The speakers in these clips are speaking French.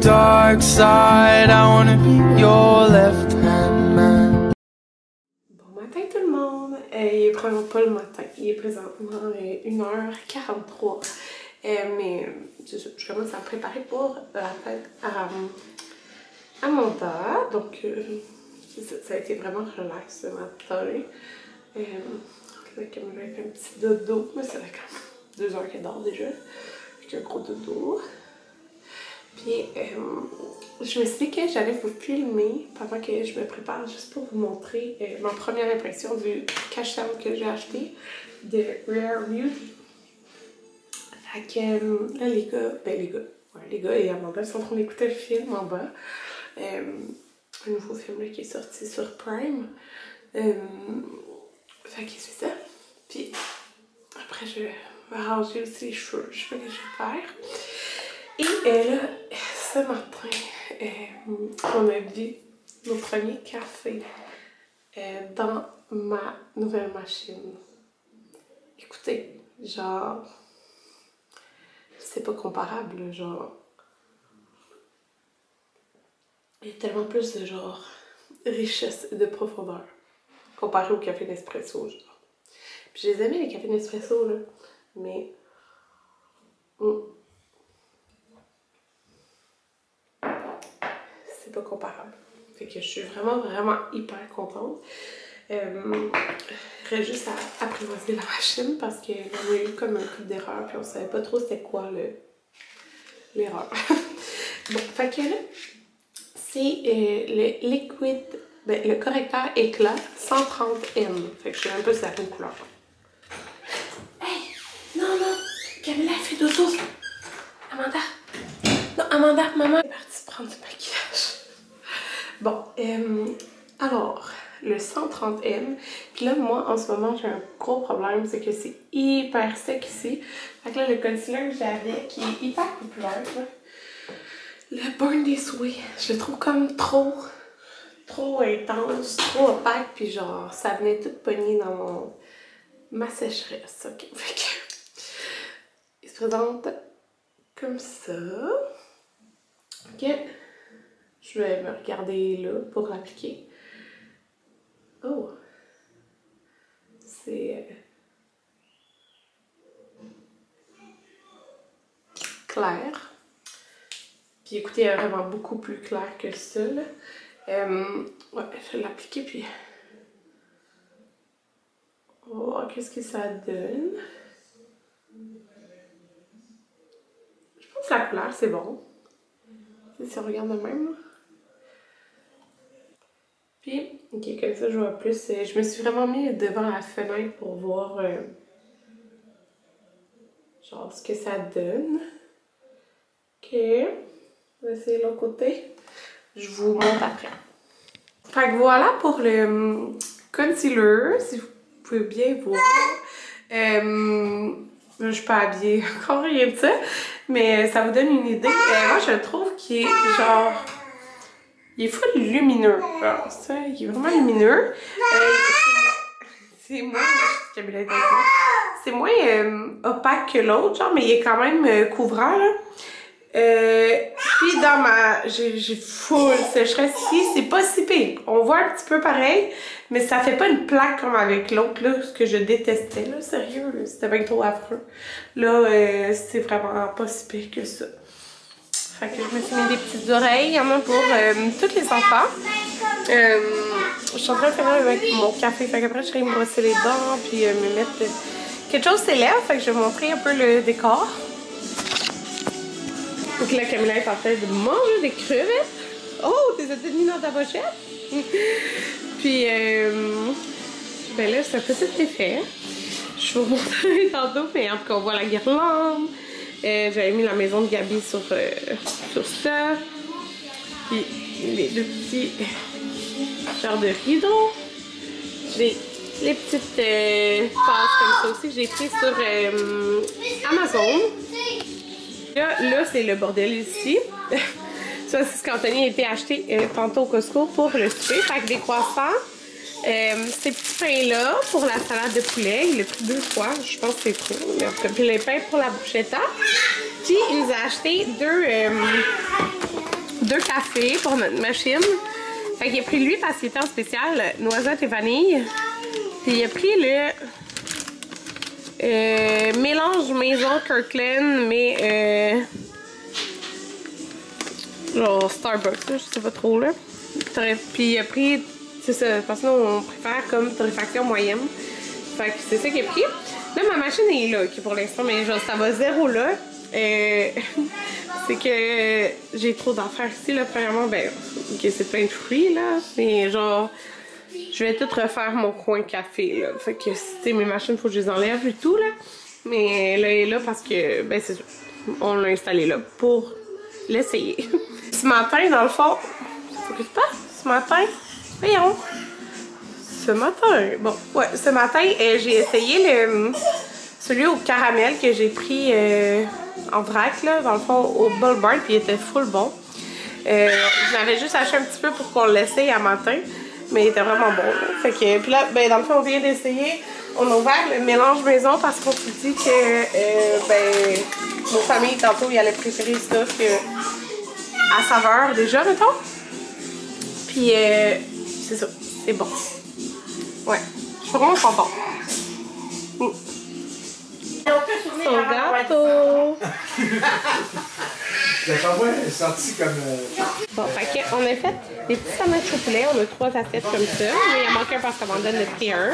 dark side. I wanna be your left hand man. Bon matin tout le monde! Il est vraiment pas le matin, il est présentement 1h43. Mais je commence à me préparer pour la fête à mon père. Donc ça a été vraiment relax ce matin. Là, comme j'avais fait un petit dodo, mais ça fait quand même 2 heures qu'elle dort déjà. Avec un gros dodo. Puis je me suis dit que j'allais vous filmer pendant que je me prépare juste pour vous montrer ma première impression du cache-cerne que j'ai acheté de Rare Beauty. Fait que là les gars et Amanda sont en train d'écouter le film en bas. Un nouveau film là, qui est sorti sur Prime. Fait que c'est ça. Puis après je vais ranger aussi les cheveux que je vais faire. Et là, ce matin, on a bu nos premiers cafés dans ma nouvelle machine. Écoutez, genre, c'est pas comparable, genre, il y a tellement plus de genre richesse et de profondeur comparé au café Nespresso, genre. Puis je les aimais les cafés Nespresso, là, mais c'est pas comparable. Fait que je suis vraiment hyper contente. Il reste juste à apprivoiser la machine parce qu'on a eu comme un coup d'erreur puis on savait pas trop c'était quoi l'erreur. Bon, fait que là, c'est le liquid, le correcteur éclat 130N. Fait que je sais même pas si ça fait une couleur. Hey! Non, Camilla a fait dodo. Amanda! Non, Amanda, maman est partie prendre du maquillage. Bon, alors, le 130M. Puis là, moi, en ce moment, j'ai un gros problème, c'est que c'est hyper sec ici. Fait que là, le concealer que j'avais, qui est hyper populaire, là, le Born This Way, je le trouve comme trop intense, trop opaque, puis genre, ça venait tout pogner dans ma sécheresse, ok? Fait que, il se présente comme ça. Ok, je vais me regarder là pour l'appliquer. Oh, c'est clair. Puis écoutez, il est vraiment beaucoup plus clair que ça, là. Ouais, je vais l'appliquer puis... Oh, qu'est-ce que ça donne? Je pense que la couleur, c'est bon. Si on regarde de même. Puis, ok, comme ça, je vois plus. Je me suis vraiment mis devant la fenêtre pour voir genre ce que ça donne. Ok. On va essayer l'autre côté. Je vous montre après. Fait que voilà pour le concealer, si vous pouvez bien voir. Je suis pas habillée, encore rien de ça, mais ça vous donne une idée. Moi, je trouve qu'il est genre... Il est full lumineux. Alors, ça, il est vraiment lumineux. C'est moins... C'est moins opaque que l'autre, genre, mais il est quand même couvrant, là. Puis dans ma... J'ai full sécheresse ici, c'est pas si pire. On voit un petit peu pareil, mais ça fait pas une plaque comme avec l'autre, là, ce que je détestais, là, sérieux, c'était bien trop affreux. Là, c'est vraiment pas si pire que ça. Fait que je me suis mis des petites oreilles, il y en a pour tous les enfants. Je suis en train de faire avec mon café, fait qu'après je vais me brosser les dents, puis me mettre quelque chose sur les lèvres, fait que je vais vous montrer un peu le décor. Donc là, Camilla est en train de manger des crevettes. Oh, t'es mis dans ta pochette? Puis, ben là, ça fait tout effet. Je vais vous montrer tantôt, mais en tout cas, on voit la guirlande. J'avais mis la maison de Gabi sur ça. Puis, les deux petits genres de rideaux. J'ai les petites passes comme ça aussi que j'ai pris sur Amazon. Là c'est le bordel ici. Ça, c'est ce qu'Anthony a été acheté tantôt au Costco pour le souper. Fait que des croissants. Ces petits pains-là pour la salade de poulet. Il l'a pris 2 fois. Je pense que c'est trop. Mais en tout cas, puis les pains pour la bruschetta. Puis il nous a acheté 2 2 cafés pour notre machine. Fait qu'il a pris lui parce qu'il était en spécial noisette et vanille. Puis il a pris le mélange maison Kirkland, mais genre Starbucks, là, je sais pas trop là. Puis il a pris, c'est ça, parce que nous on préfère comme torréfaction moyenne. Fait que c'est ça qu'il a pris. Là ma machine est là, okay, pour l'instant, mais genre ça va zéro là. C'est que j'ai trop d'affaires ici là. Premièrement, ben, ok, c'est plein de fruits là, mais genre je vais tout refaire mon coin café là. Fait que tu mes machines, faut que je les enlève et tout là. Mais là, elle est là parce que, ben c'est sûr, on l'a installé là pour l'essayer. Ce matin, dans le fond, ça s'occupe pas? Ce matin, voyons. Ce matin, bon, ouais, ce matin, j'ai essayé celui au caramel que j'ai pris en vrac, là, dans le fond, au Bull Bar, puis il était full bon. Je l'avais juste acheté un petit peu pour qu'on l'essaye à matin, mais il était vraiment bon. Là. Fait que, puis là, ben, dans le fond, on vient d'essayer. On a ouvert le mélange maison parce qu'on s'est dit que, ben, nos familles, tantôt, ils allaient préférer ça que à saveur, déjà, mettons. Puis, c'est ça, c'est bon. Ouais, je suis vraiment contente. Son gâteau! Le cowboy est sorti comme... Bon, fait qu'on a fait des petits sandwichs au poulet. On a 3 assiettes comme ça. Mais il en manque un parce qu'Amanda en a pris un.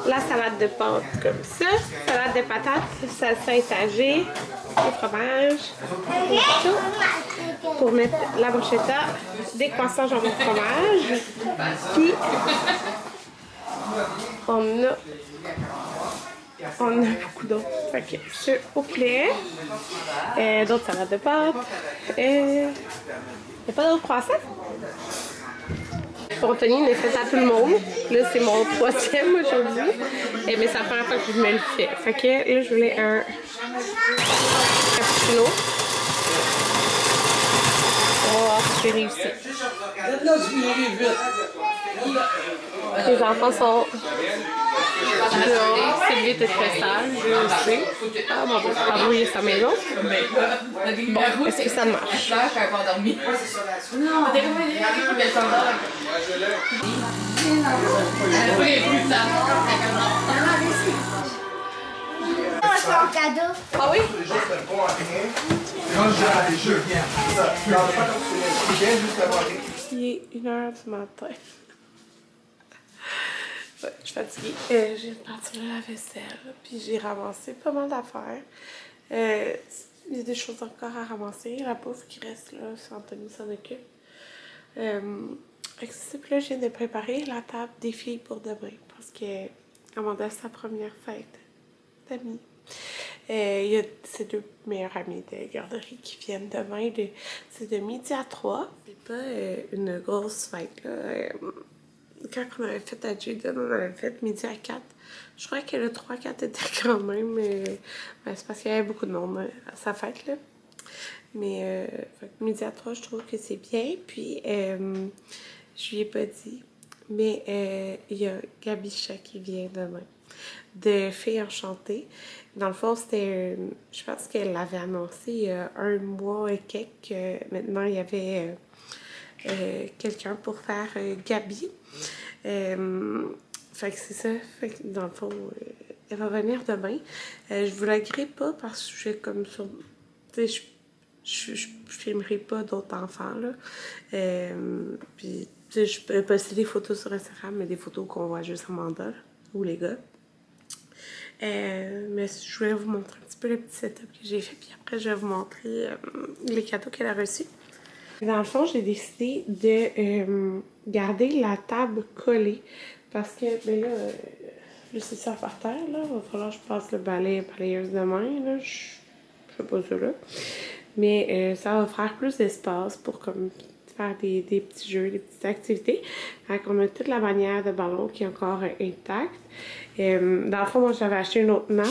La salade de pâtes comme ça. Salade de patates, salsa étagée, du fromage, pour mettre la bruschetta, des croissants jambon fromage. Puis, on a beaucoup d'autres. Fait que ce au poulet, d'autres salades de pâtes. Il n'y a pas d'autres croissants? Pour Tony, il est fait à tout le monde. Là, c'est mon 3e aujourd'hui. Mais c'est la première fois que je me le fais. Fait que là, je voulais un cappuccino. On va voir si j'ai réussi. Les enfants sont dehors. Sylvie était très sage, je aussi. Ah mon Dieu, ça a brouillé sa maison. Bon, est-ce que ça marche? Cadeau. Ah oui? Il est 1h du matin. Ouais, je suis fatiguée. J'ai parti la vaisselle, puis j'ai ramassé pas mal d'affaires. Il y a des choses encore à ramasser. La bouffe qui reste là, si Anthony s'en occupe. Puis là, je viens de préparer la table des filles pour demain, parce que Amanda a sa première fête d'amis. Il y a ses 2 meilleures amies de garderie qui viennent demain. C'est de midi à 3. C'est pas une grosse fête, là. Quand on avait fait à Jaden, on avait fait midi à 4. Je crois que le 3-4 était quand même... ben, c'est parce qu'il y avait beaucoup de monde à sa fête, là. Mais midi à 3, je trouve que c'est bien. Puis, je lui ai pas dit. Mais il y a Gabicha qui vient demain. De Filles Enchantées. Dans le fond, c'était... je pense qu'elle l'avait annoncé il y a 1 mois et quelques. Maintenant, il y avait... quelqu'un pour faire Gabi. Fait que c'est ça. Fait que dans le fond, elle va venir demain. Je vous la grille pas parce que je suis comme sur... Tu sais, je filmerai pas d'autres enfants, là. Puis, tu sais, je peux poster des photos sur Instagram, mais des photos qu'on voit juste Amanda, là, ou les gars. Mais je voulais vous montrer un petit peu le petit setup que j'ai fait. Puis après, je vais vous montrer les cadeaux qu'elle a reçus. Dans le fond, j'ai décidé de garder la table collée parce que, ben là, c'est ça par terre, là. Il va falloir que je passe le balayeuse demain, là. Je fais pas ça là. Mais ça va faire plus d'espace pour comme faire des petits jeux, des petites activités. Fait qu'on a toute la bannière de ballon qui est encore intacte. Dans le fond, moi, j'avais acheté une autre nappe.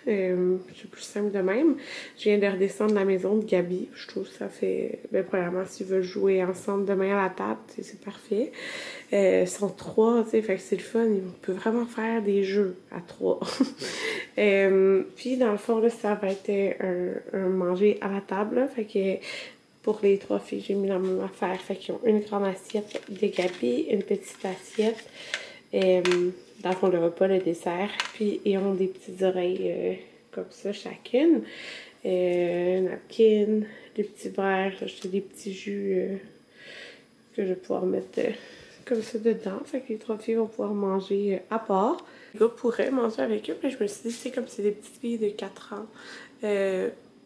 C'est plus simple de même. Je viens de redescendre la maison de Gabi. Je trouve que ça fait... Ben, premièrement, s'ils veulent jouer ensemble demain à la table, c'est parfait. Ils sont 3, tu sais, fait que c'est le fun. On peut vraiment faire des jeux à 3. Puis, dans le fond, là, ça va être un manger à la table, là. Fait que pour les 3 filles, j'ai mis la même affaire. Fait qu'ils ont une grande assiette de Gabi, une petite assiette. Dans le fond, le repas, le dessert. Puis ils ont des petites oreilles comme ça chacune. Un napkin, des petits verres. J'ai acheté des petits jus que je vais pouvoir mettre comme ça dedans. Fait que les 3 filles vont pouvoir manger à part. Les gars pourraient manger avec eux, mais je me suis dit, c'est comme c'est des petites filles de 4 ans.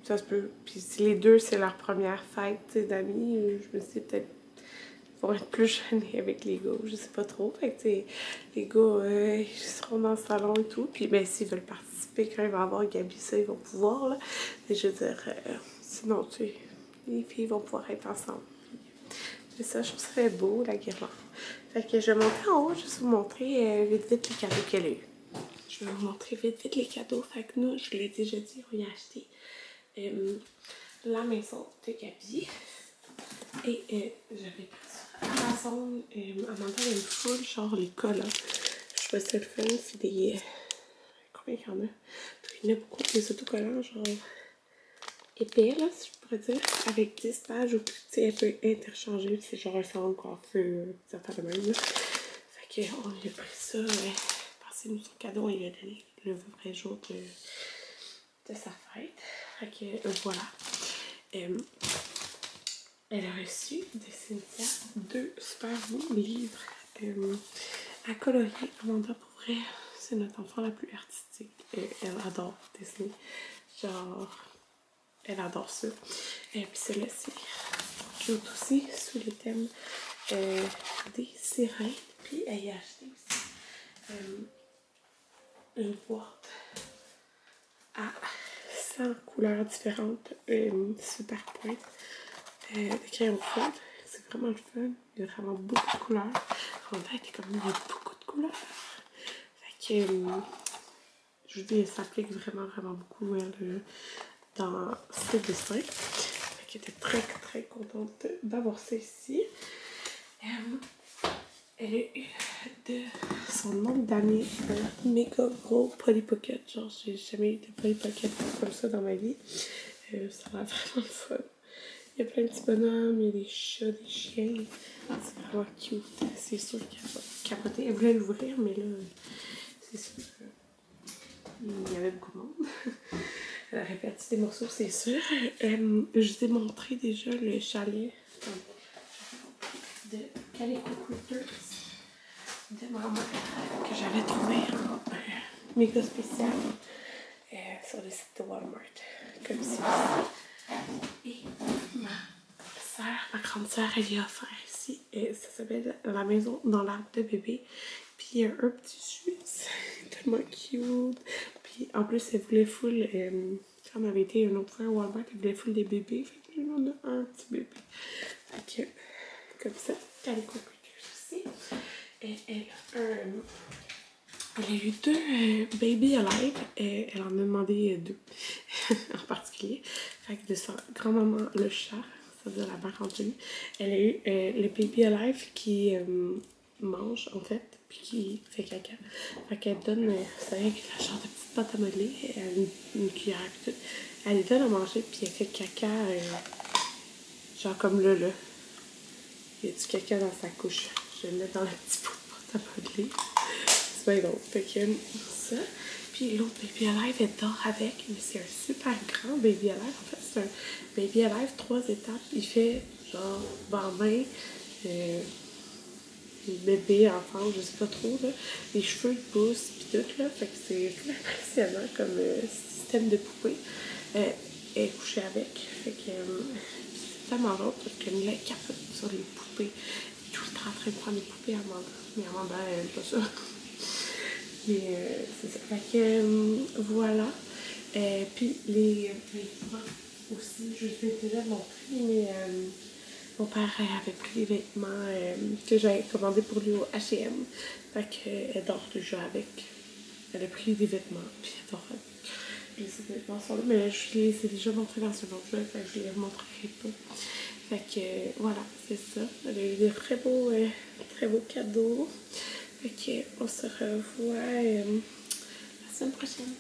Ça se peut. Puis si les deux, c'est leur première fête d'amis, je me suis dit peut-être vont être plus gênés avec les gars, je sais pas trop. Fait que les gars, ils seront dans le salon et tout. Puis ben s'ils veulent participer, quand il va y avoir Gabi, ça, ils vont pouvoir, là. Et je veux dire, sinon, tu sais, les filles vont pouvoir être ensemble. C'est ça, je trouve ça fait beau, la guirlande. Fait que je vais monter en haut, juste vous montrer vite vite les cadeaux qu'elle a eu. Je vais vous montrer vite vite les cadeaux. Fait que nous, je l'ai déjà dit, on y a acheté la maison de Gabi. Et j'avais pris ça à Amazon. Amanda aime full, genre les collants. Je trouvais ça le fun. C'est des. Combien il y en a? Il y en a beaucoup, des autocollants, genre épais, là, si je pourrais dire. Avec 10 pages ou plus, tu sais, un peu interchangeable. C'est genre un salon de coiffure, ça fait le même, là. Fait qu'on lui a pris ça. Passez-nous son cadeau, on lui a donné le vrai jour de sa fête. Fait que voilà. Elle a reçu de Cynthia 2 super beaux livres à colorier. Amanda, pour vrai, c'est notre enfant la plus artistique. Elle adore Disney. Genre, elle adore ça. Et puis celui-là, c'est cute aussi, sous le thème des sirènes. Puis elle y a acheté aussi une boîte à 100 couleurs différentes, super pointe. Des crayons de feutre, c'est vraiment le fun. Il y a vraiment beaucoup de couleurs. En fait, comme il y a beaucoup de couleurs. Fait que je vous dis, elle s'applique vraiment, vraiment beaucoup dans ses dessins. Fait qu'elle était très, très contente d'avoir ça ici. Elle a eu de son nombre d'amis un méga gros Polly Pocket. Genre, j'ai jamais eu de Polly Pocket comme ça dans ma vie. Ça a l'air vraiment fun. Il y a plein de petits bonhommes, il y a des chats, des chiens. C'est vraiment cute. C'est sûr qu'elle va capoter. Elle voulait l'ouvrir, mais là, c'est sûr qu'il y avait beaucoup de monde. Elle a réparti des morceaux, c'est sûr. Je vous ai montré déjà le chalet de Calico Critters de ma mère que j'avais trouvé en méga spécial sur le site de Walmart. Comme ça. Et ma grande sœur, elle y a offert ici. Et ça s'appelle La maison dans l'arbre de bébé. Puis il y a un petit jus. C'est tellement cute. Puis en plus, elle voulait full. Quand on avait été une autre fois à Walmart, elle voulait full des bébés. Fait que là, on a un petit bébé. Fait que, comme ça, Calico Critters aussi. Et elle a eu 2 Baby Alive. Elle en a demandé 2 en particulier. Fait que de sa grand-maman, le chat, ça veut dire la mère Anthony, elle a eu le Baby Alive qui mange en fait, puis qui fait caca. Fait qu'elle donne, c'est rien que la genre de petite pâte à modeler, une cuillère et tout. Elle lui donne à manger, puis elle fait caca, genre comme là. Il y a du caca dans sa couche. Je vais le mettre dans le petit pot de pâte à modeler. C'est bien drôle. Fait que ça. Puis l'autre Baby Alive, elle dort avec, mais c'est un super grand Baby Alive. En fait, c'est un Baby Alive 3 étapes. Il fait genre bambin, bébé, enfant, je sais pas trop, là. Les cheveux de poussent, pis tout, là. Fait que c'est impressionnant comme système de poupée. Elle est couchée avec. Fait que c'est tellement drôle parce que Mila capote sur les poupées. Elle est tout le temps en train de prendre des poupées à Amanda. Mais Amanda, elle aime pas ça. Mais c'est ça. Fait que voilà. Puis les vêtements aussi, je vous ai déjà montré, mais mon père avait pris les vêtements que j'avais commandés pour lui au H&M. Fait qu'elle dort déjà avec. Elle a pris des vêtements, puis elle dort avec. Et ces vêtements sont là, mais je les ai déjà montrés dans un autre jeu, fait que je les montrerai pas. Fait que voilà, c'est ça. Elle a eu des très beaux cadeaux. Fait qu'on se revoit la semaine prochaine.